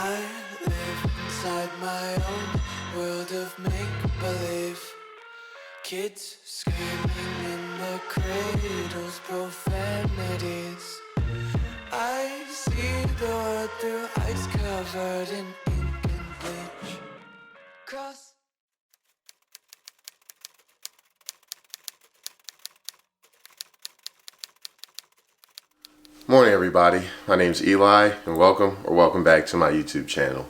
I live inside my own world of make-believe. Kids screaming in the cradles, profanities. I see the world through ice covered in ink and bleach. Cross. Morning everybody, my name is Eli and welcome back to my YouTube channel.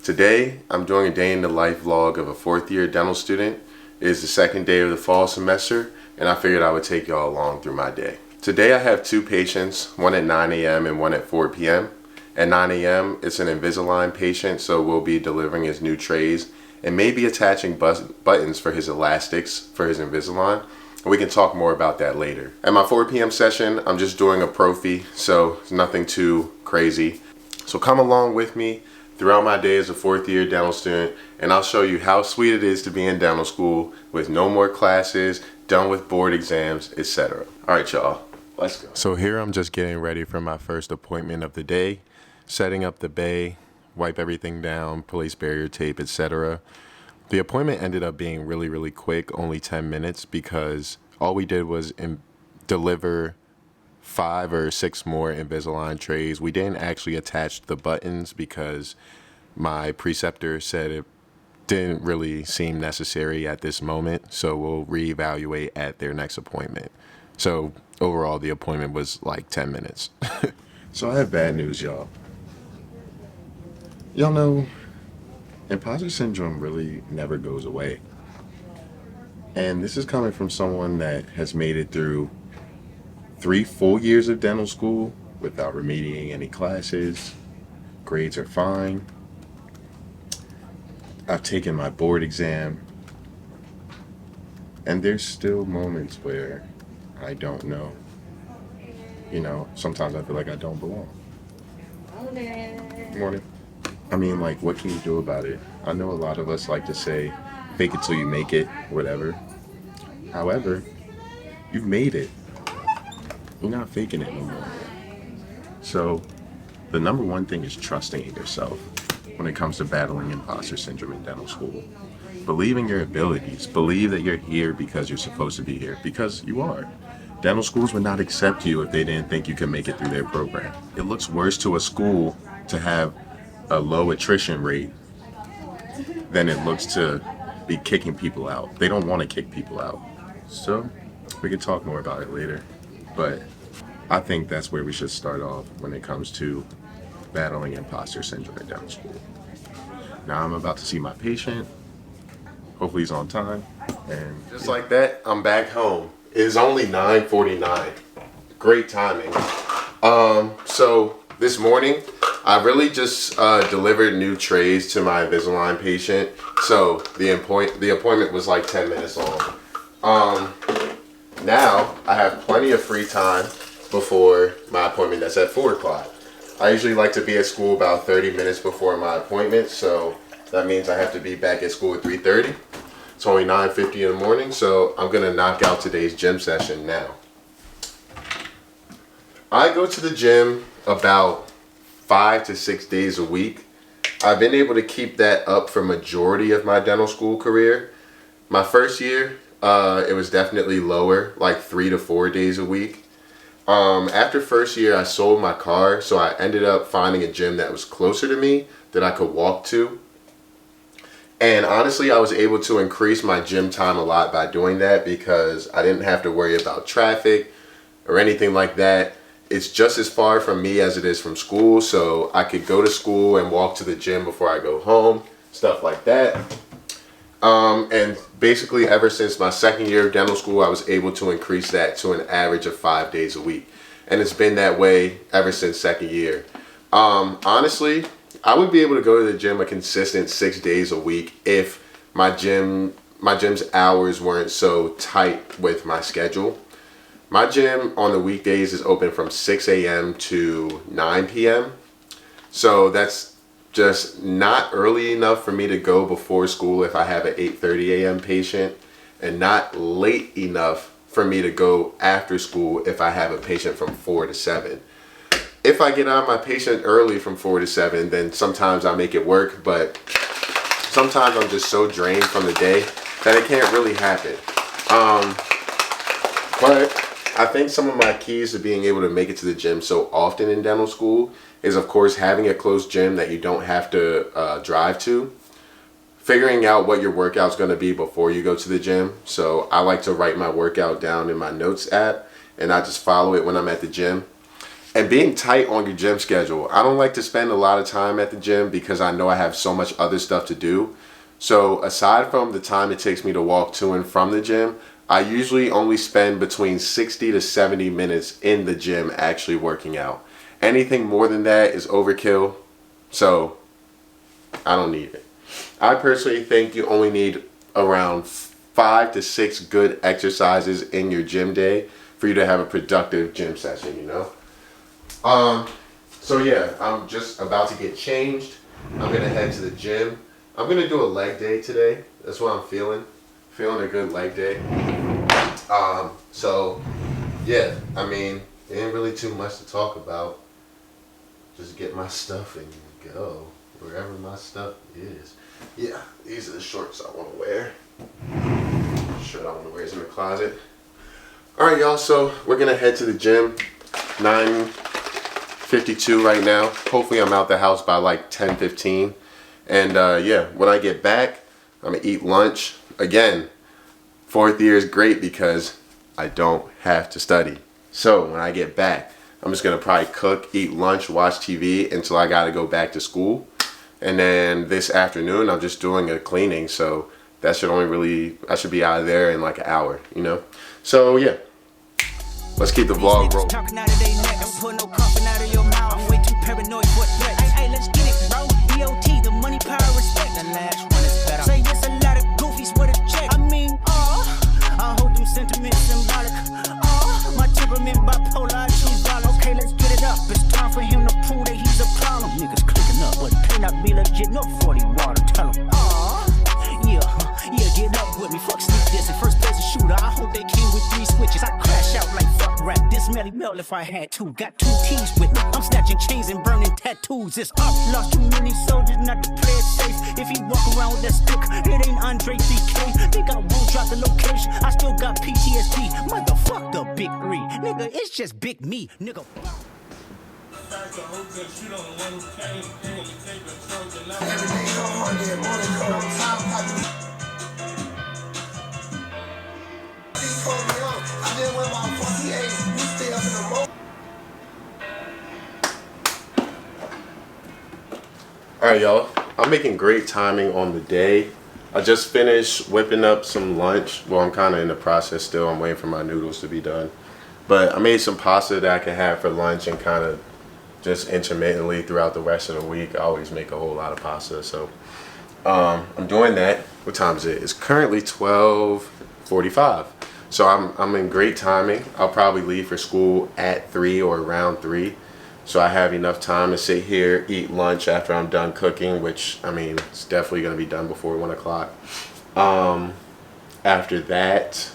Today I'm doing a day in the life vlog of a fourth year dental student. It is the second day of the fall semester and I figured I would take y'all along through my day. Today I have two patients, one at 9 a.m. and one at 4 p.m. At 9 a.m. it's an Invisalign patient, so we'll be delivering his new trays and maybe attaching buttons for his elastics for his Invisalign. We can talk more about that later. At my 4 p.m. session, I'm just doing a prophy, so it's nothing too crazy. So come along with me throughout my day as a fourth year dental student, and I'll show you how sweet it is to be in dental school with no more classes, done with board exams, etc. All right, y'all, let's go. So here I'm just getting ready for my first appointment of the day, setting up the bay, wipe everything down, place barrier tape, etc. The appointment ended up being really quick, only 10 minutes, because all we did was deliver 5 or 6 more Invisalign trays. We didn't actually attach the buttons because my preceptor said it didn't really seem necessary at this moment, so we'll reevaluate at their next appointment. So overall, the appointment was like 10 minutes. So I have bad news, y'all. Y'all know Imposter Syndrome really never goes away. And this is coming from someone that has made it through 3 full years of dental school without remediating any classes. Grades are fine. I've taken my board exam. And there's still moments where I don't know. You know, sometimes I feel like I don't belong. Morning. I mean, like, what can you do about it? I know a lot of us like to say, fake it till you make it, whatever. However, you've made it. You're not faking it no more. So, the number one thing is trusting in yourself when it comes to battling imposter syndrome in dental school. Believe in your abilities. Believe that you're here because you're supposed to be here, because you are. Dental schools would not accept you if they didn't think you can make it through their program. It looks worse to a school to have a low attrition rate than it looks to be kicking people out. They don't want to kick people out. So we can talk more about it later, but I think that's where we should start off when it comes to battling imposter syndrome in dental school. Now I'm about to see my patient. Hopefully he's on time. And just like that, I'm back home. It is only 9:49. Great timing. So this morning, I really just delivered new trays to my Invisalign patient, so the appointment was like 10 minutes long. Now I have plenty of free time before my appointment that's at 4 o'clock. I usually like to be at school about 30 minutes before my appointment, so that means I have to be back at school at 3:30. It's only 9:50 in the morning, so I'm gonna knock out today's gym session now. I go to the gym about 5 to 6 days a week. I've been able to keep that up for majority of my dental school career. My first year, it was definitely lower, like 3 to 4 days a week. After first year, I sold my car, so I ended up finding a gym that was closer to me that I could walk to. And honestly, I was able to increase my gym time a lot by doing that because I didn't have to worry about traffic or anything like that. It's just as far from me as it is from school, so I could go to school and walk to the gym before I go home, stuff like that. And basically ever since my second year of dental school, I was able to increase that to an average of 5 days a week. And it's been that way ever since second year. Honestly, I would be able to go to the gym a consistent 6 days a week if my gym's hours weren't so tight with my schedule. My gym on the weekdays is open from 6 a.m. to 9 p.m. So that's just not early enough for me to go before school if I have an 8:30 a.m. patient, and not late enough for me to go after school if I have a patient from 4 to 7. if I get out my patient early from 4 to 7, then sometimes I make it work, but sometimes I'm just so drained from the day that it can't really happen. But I think some of my keys to being able to make it to the gym so often in dental school is, of course, having a close gym that you don't have to drive to. Figuring out what your workout's going to be before you go to the gym. So I like to write my workout down in my notes app, and I just follow it when I'm at the gym. And being tight on your gym schedule. I don't like to spend a lot of time at the gym because I know I have so much other stuff to do. So aside from the time it takes me to walk to and from the gym, I usually only spend between 60 to 70 minutes in the gym actually working out. Anything more than that is overkill, so I don't need it. I personally think you only need around 5 to 6 good exercises in your gym day for you to have a productive gym session, you know? So yeah, I'm just about to get changed. I'm gonna head to the gym. I'm gonna do a leg day today. That's what I'm feeling. Feeling a good leg day. So yeah, I mean, there ain't really too much to talk about. Just get my stuff and go wherever my stuff is. Yeah, these are the shorts I want to wear. Shirt I want to wear is in the closet. Alright y'all, so we're gonna head to the gym. 9:52 right now. Hopefully I'm out the house by like 10:15. And yeah, when I get back, I'm gonna eat lunch. Again, 4th year is great because I don't have to study. So when I get back, I'm just gonna probably cook, eat lunch, watch TV until I gotta go back to school. And then this afternoon, I'm just doing a cleaning, so that should I should be out of there in like an hour, you know? So yeah, let's keep the vlog rolling. Talking out of their neck, don't put no coughing out of your mouth. I'm way too paranoid for threats. Hey, let's get it, bro. DOT, the money, power, respect. The last one is better. Say it's a lot of goofies with a check. I mean, I hold them sentiments symbolic. My temperament bipolar, I choose dollar. Okay, let's get it up. It's time for him to prove that he's a problem. Niggas clicking up, but cannot be legit. No 40 water, tell him. Yeah, get up with me. Fuck sneak this and first place a shooter. I hope they came with 3 switches. I crash out like fuck rap. This Melly melt if I had to. Got 2 T's with me. I'm snatching chains and burning tattoos. It's up. Lost too many soldiers not to play it safe. If he walk around with that stick, it ain't Andre 3K. Think I won't drop the location. I still got PTSD. Motherfuck the big 3. Nigga, it's just big me. Nigga. Alright y'all, I'm making great timing on the day. I just finished whipping up some lunch. Well, I'm kind of in the process still. I'm waiting for my noodles to be done. But I made some pasta that I can have for lunch and kind of just intermittently throughout the rest of the week. I always make a whole lot of pasta, so I'm doing that. What time is it? It's currently 12:45. So I'm in great timing. I'll probably leave for school at 3 or around 3. So I have enough time to sit here, eat lunch after I'm done cooking, which, I mean, it's definitely going to be done before 1 o'clock. After that,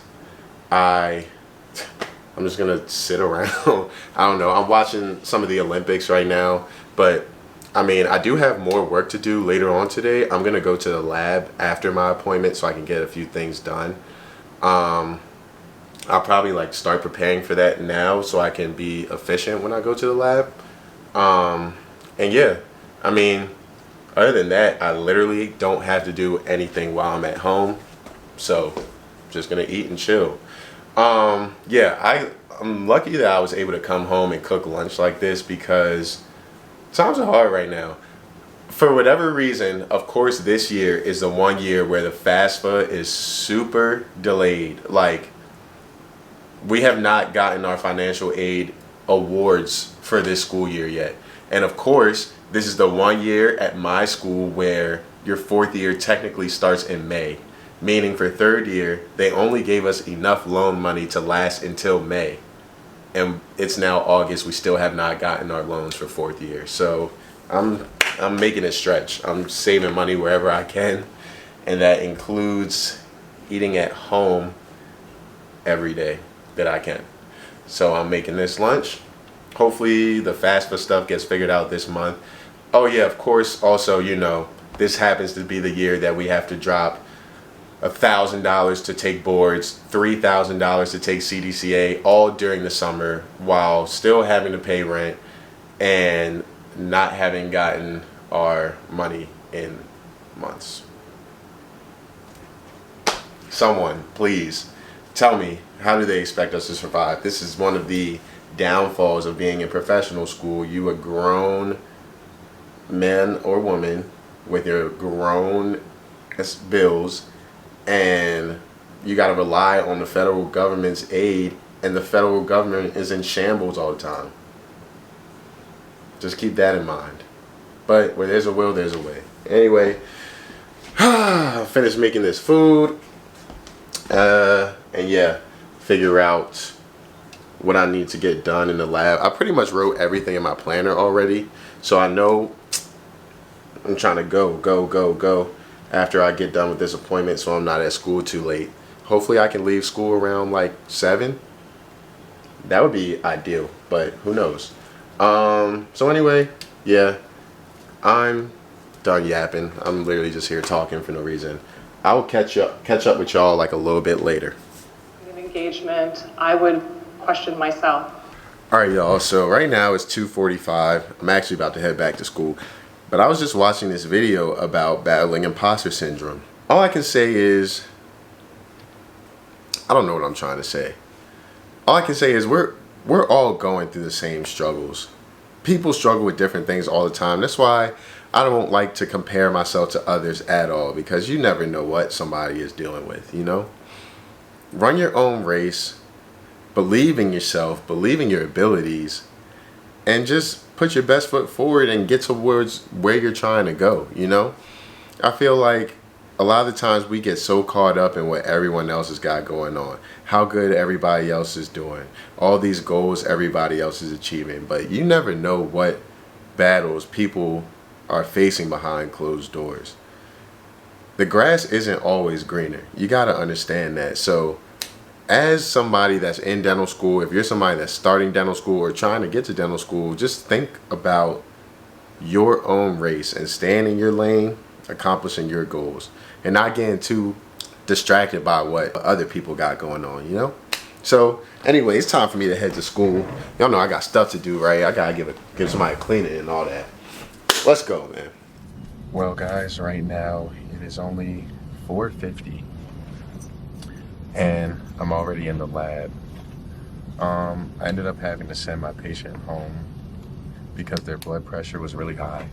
I'm just going to sit around. I don't know. I'm watching some of the Olympics right now, but I mean, I do have more work to do later on today. I'm going to go to the lab after my appointment so I can get a few things done. I'll probably like start preparing for that now so I can be efficient when I go to the lab. And yeah, I mean, other than that, I literally don't have to do anything while I'm at home. So I'm just going to eat and chill. Yeah, I'm lucky that I was able to come home and cook lunch like this because times are hard right now. For whatever reason, of course, this year is the one year where the FAFSA is super delayed. Like, we have not gotten our financial aid awards for this school year yet. And of course, this is the one year at my school where your 4th year technically starts in May. Meaning for 3rd year, they only gave us enough loan money to last until May. And it's now August, we still have not gotten our loans for 4th year. So I'm making it stretch. I'm saving money wherever I can. And that includes eating at home every day that I can. So I'm making this lunch. hopefully the FAFSA stuff gets figured out this month. Oh yeah, of course, also, this happens to be the year that we have to drop $1,000 to take boards, $3,000 to take CDCA, all during the summer, while still having to pay rent and not having gotten our money in months. Someone, please tell me, how do they expect us to survive? This is one of the downfalls of being in professional school. You a grown man or woman with your grown bills, and you got to rely on the federal government's aid, and the federal government is in shambles all the time. Just keep that in mind. But where there's a will, there's a way. Anyway, I finished making this food. And yeah, figure out what I need to get done in the lab. I pretty much wrote everything in my planner already, so I know I'm trying to go after I get done with this appointment, so I'm not at school too late. Hopefully I can leave school around like 7. That would be ideal, but who knows. So anyway, yeah, I'm done yapping. I'm literally just here talking for no reason. I will catch up with y'all like a little bit later. Engagement, I would question myself. All right, y'all. So right now it's 2:45. I'm actually about to head back to school, but I was just watching this video about battling imposter syndrome. All I can say is, I don't know what I'm trying to say. All I can say is we're all going through the same struggles. People struggle with different things all the time. That's why I don't like to compare myself to others at all, because you never know what somebody is dealing with, Run your own race, believe in yourself, believe in your abilities, and just put your best foot forward and get towards where you're trying to go, I feel like a lot of the times we get so caught up in what everyone else has got going on, how good everybody else is doing, all these goals everybody else is achieving, but you never know what battles people are facing behind closed doors. The grass isn't always greener. You got to understand that. So as somebody that's in dental school, if you're somebody that's starting dental school or trying to get to dental school, just think about your own race and staying in your lane, accomplishing your goals, and not getting too distracted by what other people got going on, So anyway, it's time for me to head to school. Y'all know I got stuff to do, right? I got to give somebody a cleaning and all that. Let's go, man. Well, guys, right now it is only 4:50, and I'm already in the lab. I ended up having to send my patient home because their blood pressure was really high.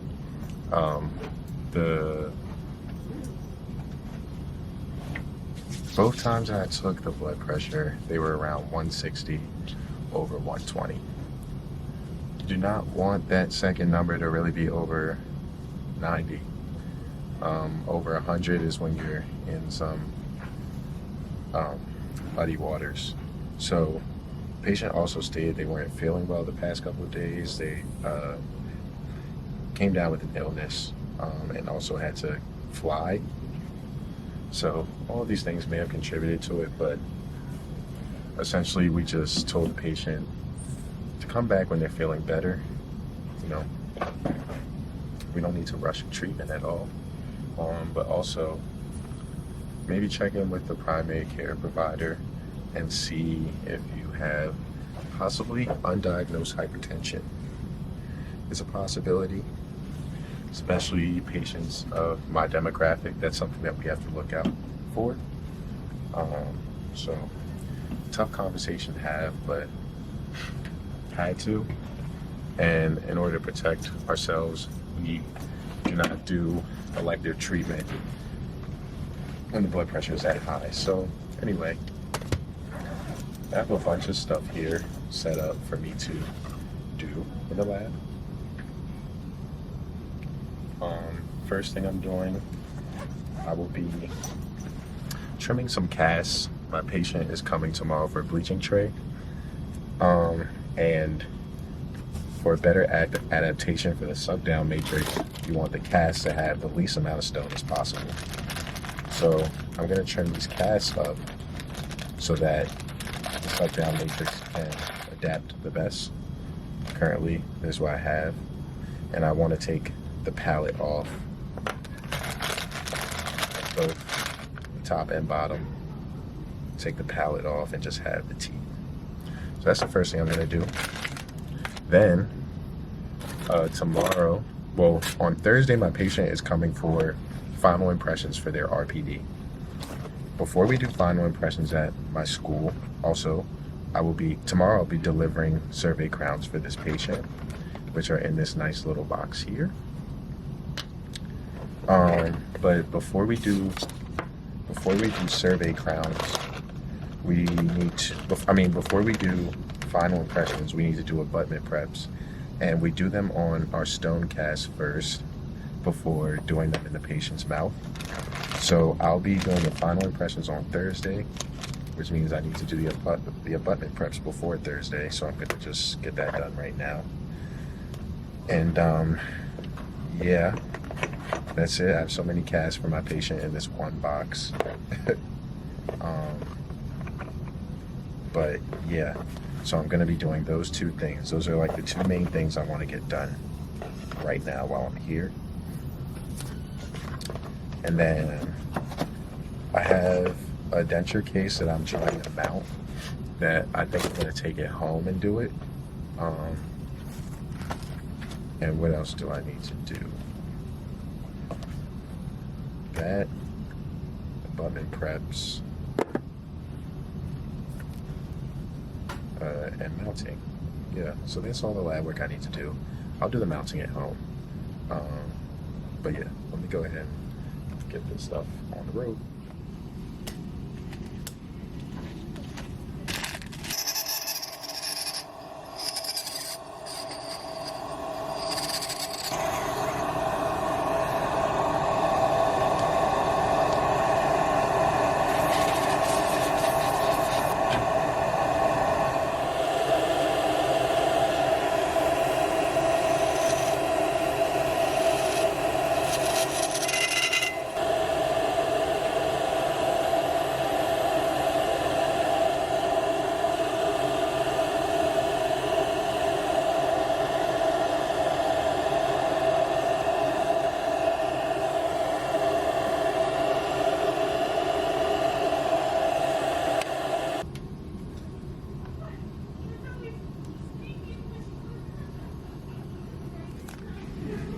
Both times I took the blood pressure, they were around 160 over 120. You do not want that second number to really be over 90. Over 100 is when you're in some muddy waters. So patient also stated they weren't feeling well the past couple of days. They came down with an illness and also had to fly. So all of these things may have contributed to it, but essentially we just told the patient to come back when they're feeling better. We don't need to rush treatment at all. But also maybe check in with the primary care provider and see if you have possibly undiagnosed hypertension. It's a possibility, especially patients of my demographic. That's something that we have to look out for. So tough conversation to have, but had to. And in order to protect ourselves, we do not do elective treatment when the blood pressure is that high. So anyway, I have a bunch of stuff here set up for me to do in the lab. First thing I'm doing, I will be trimming some casts. My patient is coming tomorrow for a bleaching tray. And for a better adaptation for the suck down matrix, you want the cast to have the least amount of stone as possible. So I'm going to trim these casts up so that the suck down matrix can adapt the best. Okay. currently. This is what I have. And I want to take the palate off, both top and bottom. Take the palate off and just have the teeth. So that's the first thing I'm going to do. Then tomorrow, well, on Thursday, my patient is coming for final impressions for their RPD. Before we do final impressions at my school, also, tomorrow I'll be delivering survey crowns for this patient, which are in this nice little box here. But before we do survey crowns, before we do final impressions, we need to do abutment preps, and we do them on our stone cast first before doing them in the patient's mouth. So I'll be doing the final impressions on Thursday, which means I need to do the abutment preps before Thursday. So I'm gonna just get that done right now. And yeah, that's it. I have so many casts for my patient in this one box. But yeah, so I'm gonna be doing those two things. Those are like the two main things I want to get done right now while I'm here. And then I have a denture case that I'm trying to mount that I think I'm gonna take it home and do it. And what else do I need to do? That, abutment preps, and mounting. Yeah, so that's all the lab work I need to do. I'll do the mounting at home. But yeah, let me go ahead and get this stuff on the road.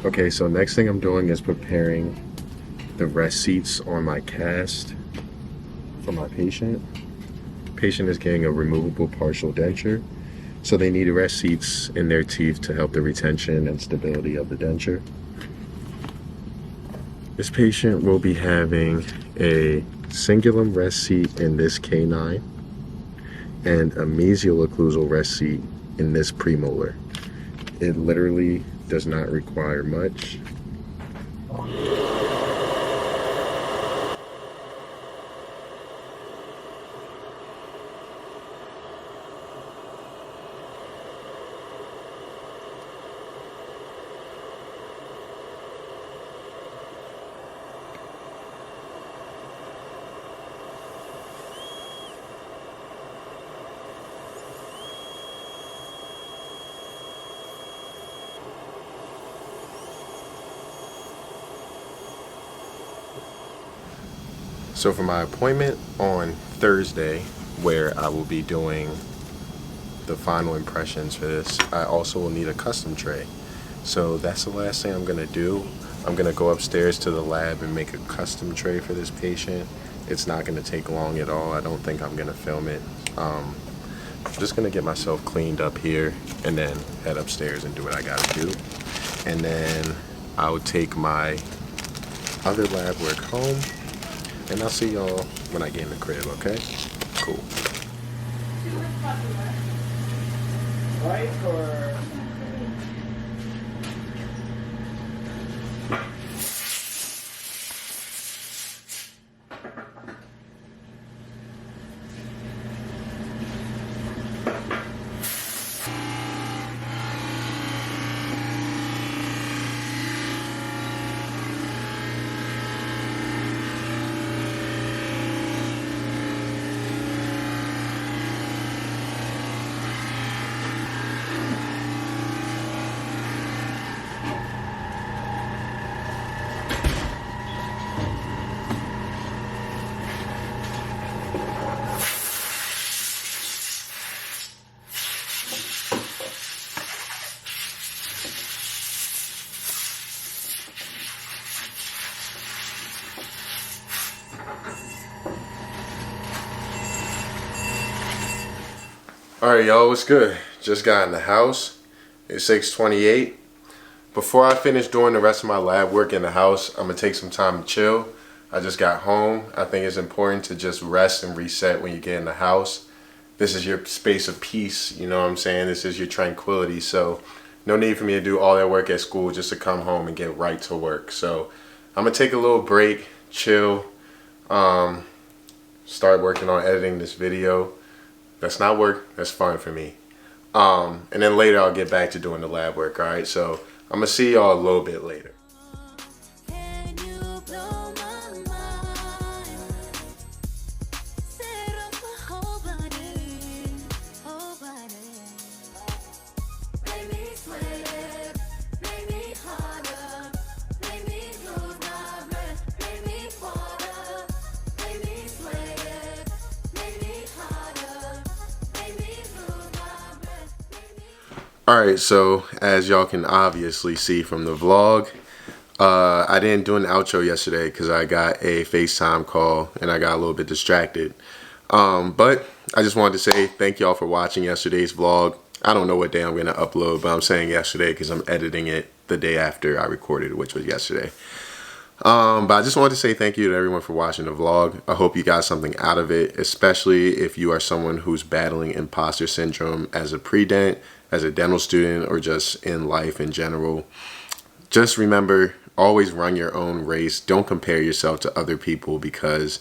Okay, so next thing I'm doing is preparing the rest seats on my cast for my patient. Patient is getting a removable partial denture, so they need rest seats in their teeth to help the retention and stability of the denture. This patient will be having a cingulum rest seat in this canine and a mesial occlusal rest seat in this premolar. It literally does not require much. So for my appointment on Thursday, where I will be doing the final impressions for this, I also will need a custom tray. So that's the last thing I'm gonna do. I'm gonna go upstairs to the lab and make a custom tray for this patient. It's not gonna take long at all. I don't think I'm gonna film it. I'm just gonna get myself cleaned up here and then head upstairs and do what I gotta do. And then I'll take my other lab work home. And I'll see y'all when I get in the crib, okay? Cool. Right, or... Alright, y'all, what's good? Just got in the house. It's 6:28. Before I finish doing the rest of my lab work in the house, I'm going to take some time to chill. I just got home. I think it's important to just rest and reset when you get in the house. This is your space of peace, you know what I'm saying? This is your tranquility. So no need for me to do all that work at school just to come home and get right to work. So I'm going to take a little break, chill, start working on editing this video. That's not work, that's fun for me. And then later I'll get back to doing the lab work, all right? So I'm gonna see y'all a little bit later. Alright, so as y'all can obviously see from the vlog, I didn't do an outro yesterday because I got a FaceTime call and I got a little bit distracted. But I just wanted to say thank y'all for watching yesterday's vlog. I don't know what day I'm going to upload, but I'm saying yesterday because I'm editing it the day after I recorded it, which was yesterday. But I just wanted to say thank you to everyone for watching the vlog. I hope you got something out of it, especially if you are someone who's battling imposter syndrome as a pre-dent, as a dental student, or just in life in general. Just remember, always run your own race. Don't compare yourself to other people, because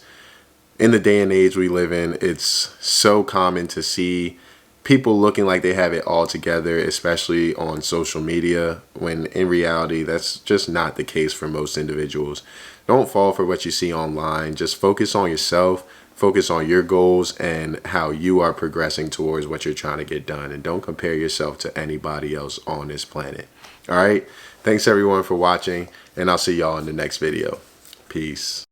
in the day and age we live in, it's so common to see people looking like they have it all together, especially on social media, when in reality that's just not the case for most individuals. Don't fall for what you see online. Just focus on yourself, focus on your goals and how you are progressing towards what you're trying to get done, and don't compare yourself to anybody else on this planet. All right, thanks everyone for watching, and I'll see y'all in the next video. Peace.